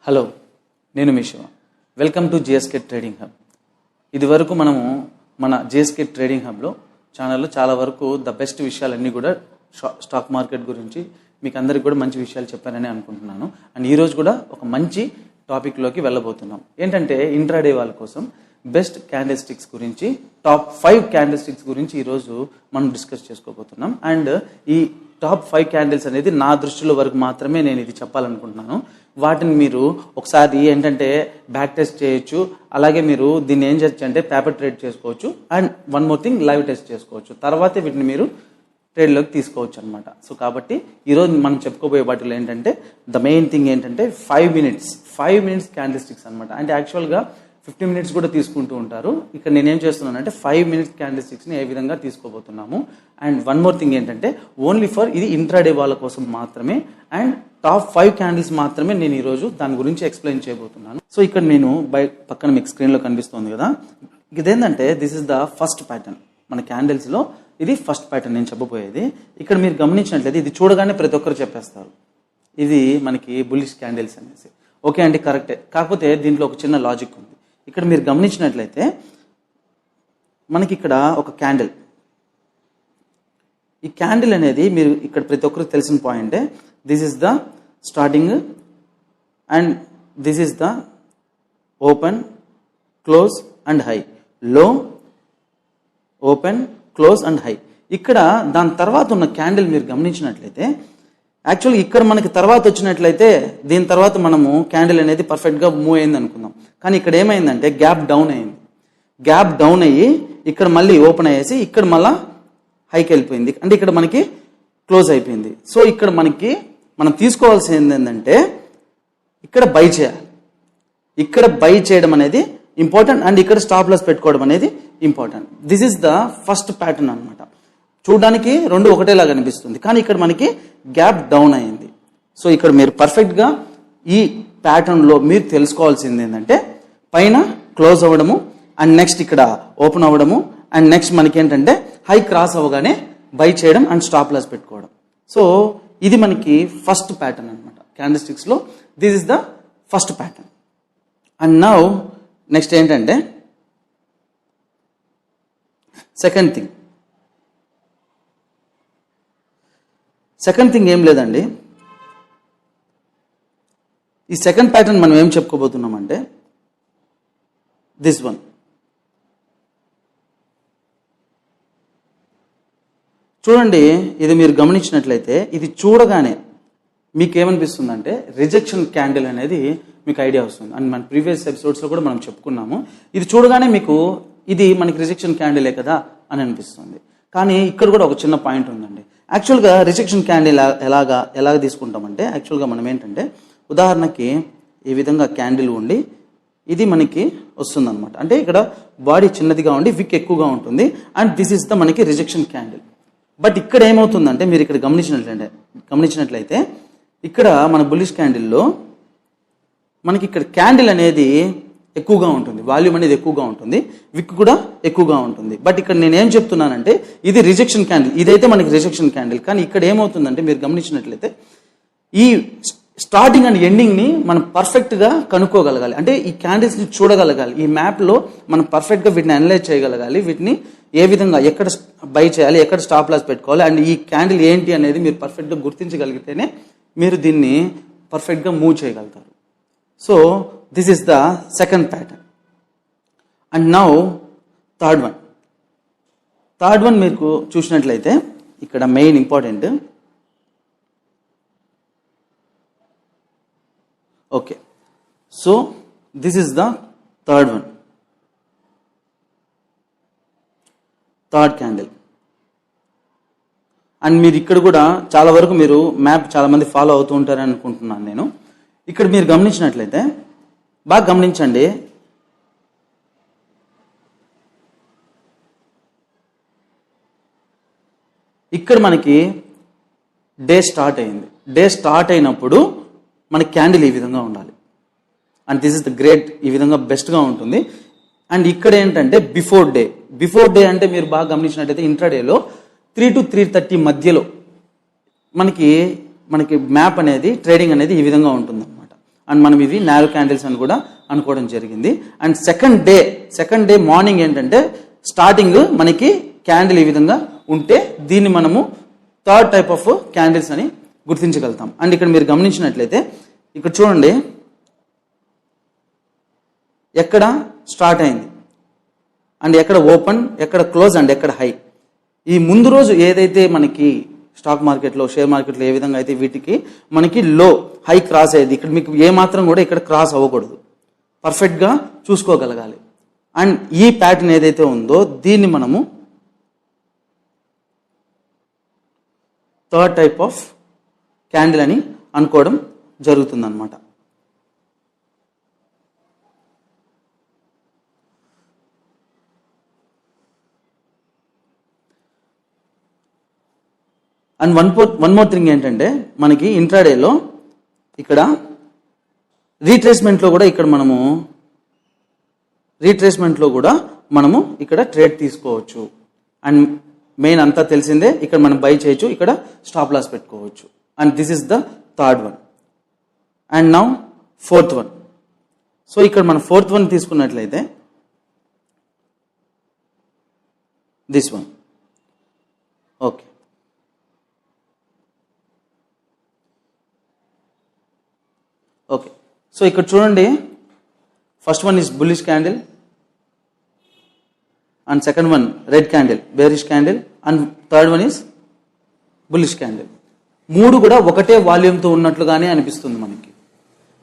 Hello, నేను మీ Shiva. Welcome to GSK trading hub. ఇది వరకు మనము మన GSK ట్రేడింగ్ హబ్లో ఛానల్లో చాలా వరకు ద బెస్ట్ విషయాలన్నీ కూడా స్టాక్ మార్కెట్ గురించి మీకు అందరికి కూడా మంచి విషయాలు చెప్పానని అనుకుంటున్నాను. అండ్ ఈరోజు కూడా ఒక మంచి టాపిక్లోకి వెళ్ళబోతున్నాం. ఏంటంటే ఇంట్రాడే వాళ్ళ కోసం బెస్ట్ క్యాండిల్ స్టిక్స్ గురించి, టాప్ 5 క్యాండిల్ స్టిక్స్ గురించి ఈరోజు మనం డిస్కస్ చేసుకోబోతున్నాం. అండ్ ఈ టాప్ 5 క్యాండిల్స్ అనేది నా దృష్టిలో వరకు మాత్రమే నేను ఇది చెప్పాలనుకుంటున్నాను. వాటిని మీరు ఒకసారి ఏంటంటే బ్యాక్ టెస్ట్ చేయొచ్చు, అలాగే మీరు దీన్ని ఏం చేయొచ్చు అంటే పేపర్ ట్రేడ్ చేసుకోవచ్చు, and one more thing live test చేసుకోవచ్చు. తర్వాతే వీటిని మీరు ట్రేడ్లోకి తీసుకోవచ్చు అనమాట. సో కాబట్టి ఈరోజు మనం చెప్పుకోబోయే వాటిలో ఏంటంటే ద మెయిన్ థింగ్ ఏంటంటే 5 మినిట్స్ క్యాండిల్ స్టిక్స్ అనమాట. అంటే యాక్చువల్గా 15 మినిట్స్ కూడా తీసుకుంటూ ఉంటారు. ఇక్కడ నేనేం చేస్తున్నానంటే 5 మినిట్స్ క్యాండిల్ స్టిక్స్ని ఏ విధంగా తీసుకోబోతున్నాము. అండ్ వన్ మోర్ థింగ్ ఏంటంటే ఓన్లీ ఫర్ ఇది ఇంట్రాడే వాళ్ళ కోసం మాత్రమే, అండ్ టాప్ 5 క్యాండిల్స్ మాత్రమే నేను ఈరోజు దాని గురించి ఎక్స్ప్లెయిన్ చేయబోతున్నాను. సో ఇక్కడ నేను పక్కన మీకు స్క్రీన్లో కనిపిస్తుంది కదా, ఇదేంటంటే this is the first pattern. మన క్యాండిల్స్లో ఇది ఫస్ట్ ప్యాటర్న్ నేను చెప్పబోయేది. ఇక్కడ మీరు గమనించినట్లయితే ఇది చూడగానే ప్రతి ఒక్కరు చెప్పేస్తారు ఇది మనకి బుల్లిష్ క్యాండిల్స్ అనేసి. ఓకే అండి, కరెక్టే. కాకపోతే దీంట్లో ఒక చిన్న లాజిక్ ఉంది. ఇక్కడ మీరు గమనించినట్లయితే మనకి ఇక్కడ ఒక క్యాండిల్, ఈ క్యాండిల్ అనేది మీరు ఇక్కడ ప్రతి ఒక్కరికి తెలిసిన పాయింటే, this is the starting and this is the open, close and high, లో, ఓపెన్, క్లోజ్ అండ్ హై. ఇక్కడ దాని తర్వాత ఉన్న క్యాండిల్ మీరు గమనించినట్లయితే యాక్చువల్గా ఇక్కడ మనకి తర్వాత వచ్చినట్లయితే దీని తర్వాత మనము క్యాండిల్ అనేది పర్ఫెక్ట్గా మూవ్ అయింది అనుకుందాం. కానీ ఇక్కడ ఏమైందంటే గ్యాప్ డౌన్ అయింది. గ్యాప్ డౌన్ అయ్యి ఇక్కడ మళ్ళీ ఓపెన్ అయ్యేసి ఇక్కడ మళ్ళీ హైకి వెళ్ళిపోయింది. అంటే ఇక్కడ మనకి క్లోజ్ అయిపోయింది. సో ఇక్కడ మనం తీసుకోవాల్సింది ఏంటంటే ఇక్కడ బై చేయాలి. ఇక్కడ బై చేయడం అనేది ఇంపార్టెంట్, అండ్ ఇక్కడ స్టాప్ లాస్ పెట్టుకోవడం అనేది important. This is the first pattern అనమాట. చూడడానికి రెండు ఒకటేలాగా అనిపిస్తుంది, కానీ ఇక్కడ మనకి గ్యాప్ డౌన్ అయింది. సో ఇక్కడ మీరు పర్ఫెక్ట్గా ఈ ప్యాటర్న్లో మీరు తెలుసుకోవాల్సింది ఏంటంటే పైన క్లోజ్ అవ్వడము, అండ్ నెక్స్ట్ ఇక్కడ ఓపెన్ అవ్వడము, అండ్ నెక్స్ట్ మనకి ఏంటంటే హై క్రాస్ అవ్వగానే బై చేయడం అండ్ స్టాప్ లాస్ పెట్టుకోవడం. సో ఇది మనకి ఫస్ట్ ప్యాటర్న్ అనమాట క్యాండిల్ స్టిక్స్లో. This is the first pattern. And now next ఏంటంటే సెకండ్ థింగ్ ఏం లేదండి. ఈ సెకండ్ ప్యాటర్న్ మనం ఏం చెప్పుకోబోతున్నామంటే దిస్ వన్. చూడండి, ఇది మీరు గమనించినట్లయితే ఇది చూడగానే మీకు ఏమనిపిస్తుందంటే రిజెక్షన్ క్యాండిల్ అనేది మీకు ఐడియా వస్తుంది. అండ్ మన ప్రీవియస్ ఎపిసోడ్స్లో కూడా మనం చెప్పుకున్నాము. ఇది చూడగానే మీకు ఇది మనకి రిజెక్షన్ క్యాండిలే కదా అని అనిపిస్తుంది. కానీ ఇక్కడ కూడా ఒక చిన్న పాయింట్ ఉందండి. యాక్చువల్గా రిజెక్షన్ క్యాండిల్ ఎలాగ తీసుకుంటామంటే యాక్చువల్గా మనం ఏంటంటే ఉదాహరణకి ఈ విధంగా క్యాండిల్ ఉండి ఇది మనకి వస్తుంది అనమాట. అంటే ఇక్కడ బాడీ చిన్నదిగా ఉండి విక్ ఎక్కువగా ఉంటుంది, అండ్ దిస్ ఇస్ ద మనకి రిజెక్షన్ క్యాండిల్. బట్ ఇక్కడ ఏమవుతుందంటే మీరు ఇక్కడ గమనించినట్లయితే ఇక్కడ మన బుల్లిష్ క్యాండిల్లో మనకి ఇక్కడ క్యాండిల్ అనేది ఎక్కువగా ఉంటుంది, వాల్యూమ్ అనేది ఎక్కువగా ఉంటుంది, విక్ కూడా ఎక్కువగా ఉంటుంది. బట్ ఇక్కడ నేను ఏం చెప్తున్నానంటే ఇది రిజెక్షన్ క్యాండిల్, ఇదైతే మనకి రిజెక్షన్ క్యాండిల్. కానీ ఇక్కడ ఏమవుతుందంటే మీరు గమనించినట్లయితే ఈ స్టార్టింగ్ అండ్ ఎండింగ్ని మనం పర్ఫెక్ట్గా కనుక్కోగలగాలి. అంటే ఈ క్యాండిల్స్ని చూడగలగాలి. ఈ మ్యాప్లో మనం పర్ఫెక్ట్గా వీటిని అనలైజ్ చేయగలగాలి. వీటిని ఏ విధంగా ఎక్కడ బై చేయాలి, ఎక్కడ స్టాప్ లాస్ పెట్టుకోవాలి, అండ్ ఈ క్యాండిల్ ఏంటి అనేది మీరు పర్ఫెక్ట్గా గుర్తించగలిగితేనే మీరు దీన్ని పర్ఫెక్ట్గా మూవ్ చేయగలుగుతారు. So this is the second pattern. And now third one మీకు చూసినట్లయితే ఇక్కడ main important. Okay, so this is the third candle. And మీరు ఇక్కడ కూడా చాలా వరకు మీరు మ్యాప్ చాలా మంది ఫాలో అవుతూ ఉంటారని అనుకుంటున్నాను నేను. ఇక్కడ మీరు గమనించినట్లయితే బాగా గమనించండి. ఇక్కడ మనకి డే స్టార్ట్ అయింది. డే స్టార్ట్ అయినప్పుడు మనకి క్యాండిల్ ఈ విధంగా ఉండాలి, and this is the great, ఈ విధంగా బెస్ట్గా ఉంటుంది. అండ్ ఇక్కడ ఏంటంటే బిఫోర్ డే అంటే మీరు బాగా గమనించినట్లయితే ఇంట్రాడేలో 3 to 3:30 మధ్యలో మనకి మ్యాప్ అనేది ట్రేడింగ్ అనేది ఈ విధంగా ఉంటుంది అనమాట. అండ్ మనం ఇవి నారో క్యాండిల్స్ అని కూడా అనుకోవడం జరిగింది. అండ్ సెకండ్ డే మార్నింగ్ ఏంటంటే స్టార్టింగ్ మనకి క్యాండిల్ ఈ విధంగా ఉంటే దీన్ని మనము థర్డ్ టైప్ ఆఫ్ క్యాండిల్స్ అని గుర్తించగలుగుతాం. అండ్ ఇక్కడ మీరు గమనించినట్లయితే ఇక్కడ చూడండి, ఎక్కడ స్టార్ట్ అయింది అండ్ ఎక్కడ ఓపెన్, ఎక్కడ క్లోజ్ అండ్ ఎక్కడ హై. ఈ ముందు రోజు ఏదైతే మనకి స్టాక్ మార్కెట్లో, షేర్ మార్కెట్లో ఏ విధంగా అయితే వీటికి మనకి లో హై క్రాస్ అయ్యేది, ఇక్కడ మీకు ఏ మాత్రం కూడా ఇక్కడ క్రాస్ అవ్వకూడదు, పర్ఫెక్ట్గా చూసుకోగలగాలి. అండ్ ఈ ప్యాటర్న్ ఏదైతే ఉందో దీన్ని మనము థర్డ్ టైప్ ఆఫ్ క్యాండిల్ అని అనుకోవడం జరుగుతుందన్నమాట. అండ్ వన్ మోర్ థింగ్ ఏంటంటే మనకి ఇంట్రాడేలో ఇక్కడ రీట్రేస్మెంట్లో కూడా మనము ఇక్కడ ట్రేడ్ తీసుకోవచ్చు. అండ్ మెయిన్ అంతా తెలిసిందే, ఇక్కడ మనం బై చేయొచ్చు, ఇక్కడ స్టాప్ లాస్ పెట్టుకోవచ్చు. And this is the third one. And now fourth one. So ఇక్కడ మనం ఫోర్త్ వన్ తీసుకున్నట్లయితే this one. Okay, okay. So ఇక్కడ చూడండి, first one is bullish candle and second one red candle, bearish candle and third one is bullish candle. మూడు కూడా ఒకటే వాల్యూమ్తో ఉన్నట్లుగానే అనిపిస్తుంది మనకి.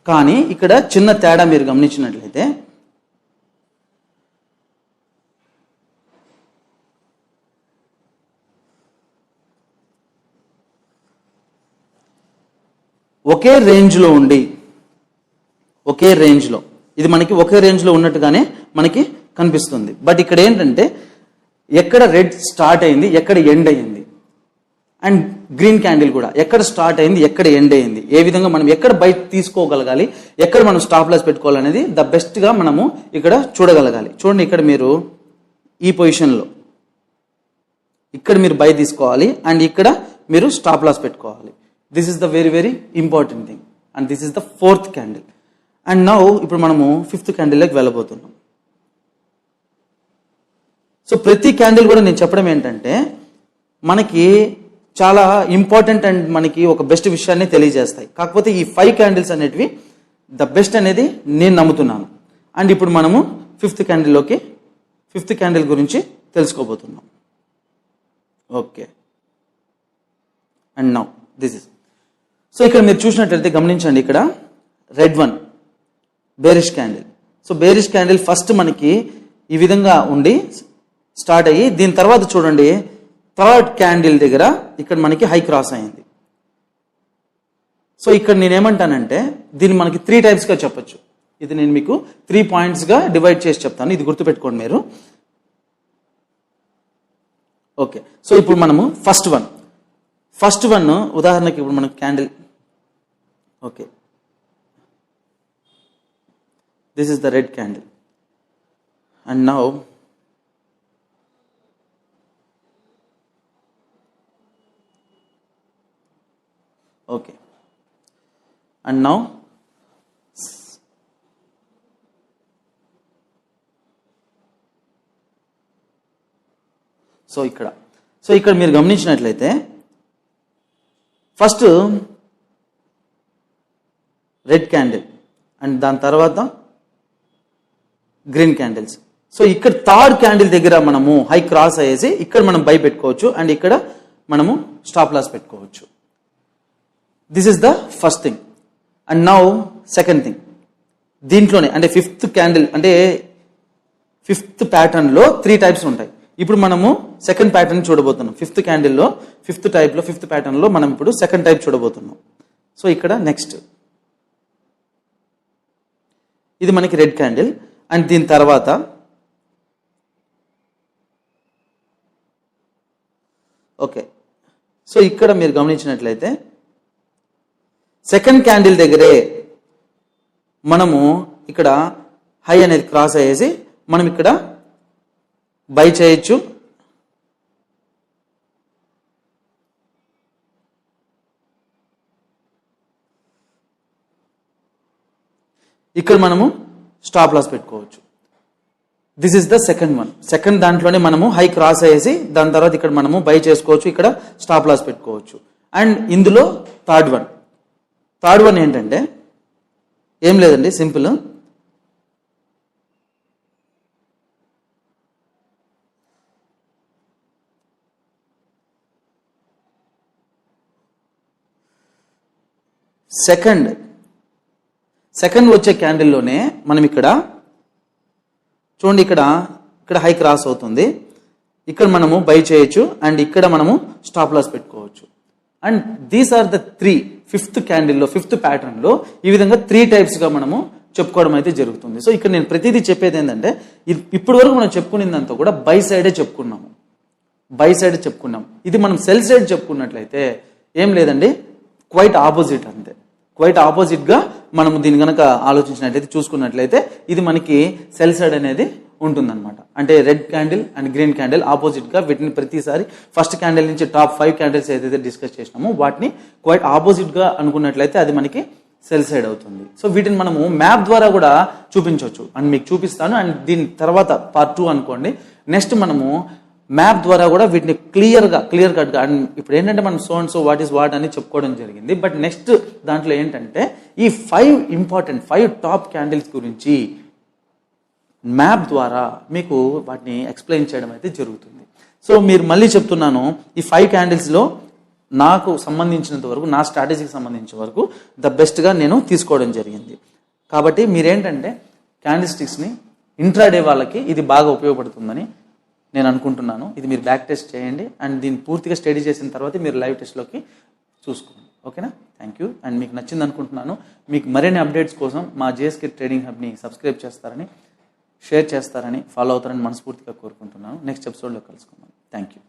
కానీ ఇక్కడ చిన్న తేడా మీరు గమనించినట్లయితే ఒకే రేంజ్లో ఇది మనకి ఒకే రేంజ్లో ఉన్నట్టుగానే మనకి కనిపిస్తుంది. బట్ ఇక్కడ ఏంటంటే ఎక్కడ రెడ్ స్టార్ట్ అయింది, ఎక్కడ ఎండ్ అయింది, అండ్ గ్రీన్ క్యాండిల్ కూడా ఎక్కడ స్టార్ట్ అయింది, ఎక్కడ ఎండ్ అయింది, ఏ విధంగా మనం ఎక్కడ బయట తీసుకోగలగాలి, ఎక్కడ మనం స్టాప్ లాస్ పెట్టుకోవాలనేది ద బెస్ట్గా మనము ఇక్కడ చూడగలగాలి. చూడండి, ఇక్కడ మీరు ఈ పొజిషన్లో ఇక్కడ మీరు బై తీసుకోవాలి అండ్ ఇక్కడ మీరు స్టాప్ లాస్ పెట్టుకోవాలి. This is the very very important thing. And this is the fourth candle. And now ఇప్పుడు మనము ఫిఫ్త్ క్యాండిల్లోకి వెళ్ళబోతున్నాం. సో ప్రతి క్యాండిల్ కూడా నేను చెప్పడం ఏంటంటే మనకి చాలా ఇంపార్టెంట్ అండ్ మనకి ఒక బెస్ట్ విషయాన్ని తెలియజేస్తాయి. కాకపోతే ఈ 5 క్యాండిల్స్ అనేటివి ద బెస్ట్ అనేది నేను నమ్ముతున్నాను. అండ్ ఇప్పుడు మనము ఫిఫ్త్ క్యాండిల్ గురించి తెలుసుకోబోతున్నాం. Okay, and now this is. So ఇక్కడ మీరు చూసినట్లయితే గమనించండి, ఇక్కడ red one bearish candle. So bearish candle first మనకి ఈ విధంగా ఉండి స్టార్ట్ అయ్యి దీని తర్వాత చూడండి థర్డ్ క్యాండిల్ దగ్గర ఇక్కడ మనకి హై క్రాస్ అయింది. సో ఇక్కడ నేనేమంటానంటే దీన్ని మనకి 3 టైప్స్గా చెప్పొచ్చు. ఇది నేను మీకు 3 పాయింట్స్గా డివైడ్ చేసి చెప్తాను, ఇది గుర్తుపెట్టుకోండి మీరు. ఓకే, సో ఇప్పుడు మనము ఫస్ట్ వన్ ఉదాహరణకి ఇప్పుడు మనకు candle. Okay, this is the red candle. And now okay, and now so ఇక్కడ మీరు గమనించినట్లయితే ఫస్ట్ రెడ్ క్యాండిల్ అండ్ దాని తర్వాత గ్రీన్ క్యాండిల్స్. సో ఇక్కడ థర్డ్ క్యాండిల్ దగ్గర మనము హై క్రాస్ అయ్యేసి ఇక్కడ మనం బై పెట్టుకోవచ్చు అండ్ ఇక్కడ మనము స్టాప్ లాస్ పెట్టుకోవచ్చు. This is the first thing. And now second thing, దీంట్లోనే అంటే ఫిఫ్త్ క్యాండిల్ అంటే ఫిఫ్త్ ప్యాటర్న్లో 3 టైప్స్ ఉంటాయి. ఇప్పుడు మనము సెకండ్ ప్యాటర్న్ చూడబోతున్నాం. ఫిఫ్త్ క్యాండిల్లో ఫిఫ్త్ ప్యాటర్న్లో మనం ఇప్పుడు సెకండ్ టైప్ చూడబోతున్నాం. సో ఇక్కడ నెక్స్ట్ ఇది మనకి రెడ్ క్యాండిల్ అండ్ దీని తర్వాత ఓకే, సో ఇక్కడ మీరు గమనించినట్లయితే సెకండ్ క్యాండిల్ దగ్గరే మనము ఇక్కడ హై అనేది క్రాస్ అయ్యేసి మనం ఇక్కడ బై చేయొచ్చు. ఇక్కడ మనము స్టాప్ లాస్ పెట్టుకోవచ్చు. This is the second one. Second దాంట్లోనే మనము హై క్రాస్ అయ్యేసి దాని తర్వాత ఇక్కడ మనము బై చేసుకోవచ్చు, ఇక్కడ స్టాప్ లాస్ పెట్టుకోవచ్చు. అండ్ ఇందులో థర్డ్ వన్ ఏంటంటే ఏం లేదండి, సింపుల్. సెకండ్ వచ్చే క్యాండిల్లోనే మనం ఇక్కడ చూడండి, ఇక్కడ హై క్రాస్ అవుతుంది, ఇక్కడ మనము బై చేయొచ్చు అండ్ ఇక్కడ మనము స్టాప్ లాస్ పెట్టుకోవచ్చు. And these are the fifth క్యాండిల్లో, ఫిఫ్త్ ప్యాటర్న్లో ఈ విధంగా 3 టైప్స్గా మనము చెప్పుకోవడం అయితే జరుగుతుంది. సో ఇక్కడ నేను ప్రతిదీ చెప్పేది ఏంటంటే, ఇప్పటి వరకు మనం చెప్పుకునేదంతా కూడా బై సైడే చెప్పుకున్నాము. ఇది మనం సెల్ సైడ్ చెప్పుకున్నట్లయితే ఏం లేదండి, క్వైట్ ఆపోజిట్ అంతే. క్వైట్ ఆపోజిట్గా మనము దీన్ని కనుక ఆలోచించినట్లయితే, చూసుకున్నట్లయితే ఇది మనకి సెల్ సైడ్ అనేది ఉంటుందన్నమాట. అంటే red candle and green candle ఆపోజిట్గా వీటిని ప్రతిసారి ఫస్ట్ క్యాండిల్ నుంచి టాప్ 5 క్యాండిల్స్ ఏదైతే డిస్కస్ చేసినామో వాటిని క్వైట్ ఆపోజిట్గా అనుకున్నట్లయితే అది మనకి సెల్ సైడ్ అవుతుంది. సో వీటిని మనము మ్యాప్ ద్వారా కూడా చూపించవచ్చు అండ్ మీకు చూపిస్తాను. అండ్ దీని తర్వాత పార్ట్ 2 అనుకోండి. నెక్స్ట్ మనము మ్యాప్ ద్వారా కూడా వీటిని క్లియర్ కట్గా అండ్ ఇప్పుడు ఏంటంటే మనం so and so what is what అని చెప్పుకోవడం జరిగింది. బట్ నెక్స్ట్ దాంట్లో ఏంటంటే ఈ 5 టాప్ క్యాండిల్స్ గురించి మ్యాప్ ద్వారా మీకు వాటిని ఎక్స్ప్లెయిన్ చేయడం అయితే జరుగుతుంది. సో మీరు మళ్ళీ చెప్తున్నాను, ఈ 5 క్యాండిల్స్లో నాకు సంబంధించినంత వరకు, నా స్ట్రాటజీకి సంబంధించిన వరకు ద బెస్ట్గా నేను తీసుకోవడం జరిగింది. కాబట్టి మీరేంటంటే క్యాండిల్ స్టిక్స్ని ఇంట్రాడే వాళ్ళకి ఇది బాగా ఉపయోగపడుతుందని నేను అనుకుంటున్నాను. ఇది మీరు బ్యాక్ టెస్ట్ చేయండి అండ్ దీన్ని పూర్తిగా స్టడీ చేసిన తర్వాత మీరు లైవ్ టెస్ట్లోకి చూసుకోండి. ఓకేనా? Thank you. అండ్ మీకు నచ్చింది అనుకుంటున్నాను. మీకు మరిన్ని అప్డేట్స్ కోసం మా GSK ట్రేడింగ్ హబ్ని సబ్స్క్రైబ్ చేస్తారని, షేర్ చేస్తారని, ఫాలో అవుతారని మనస్ఫూర్తిగా కోరుకుంటున్నాను. నెక్స్ట్ ఎపిసోడ్లో కలుసుకుందాం. Thank you.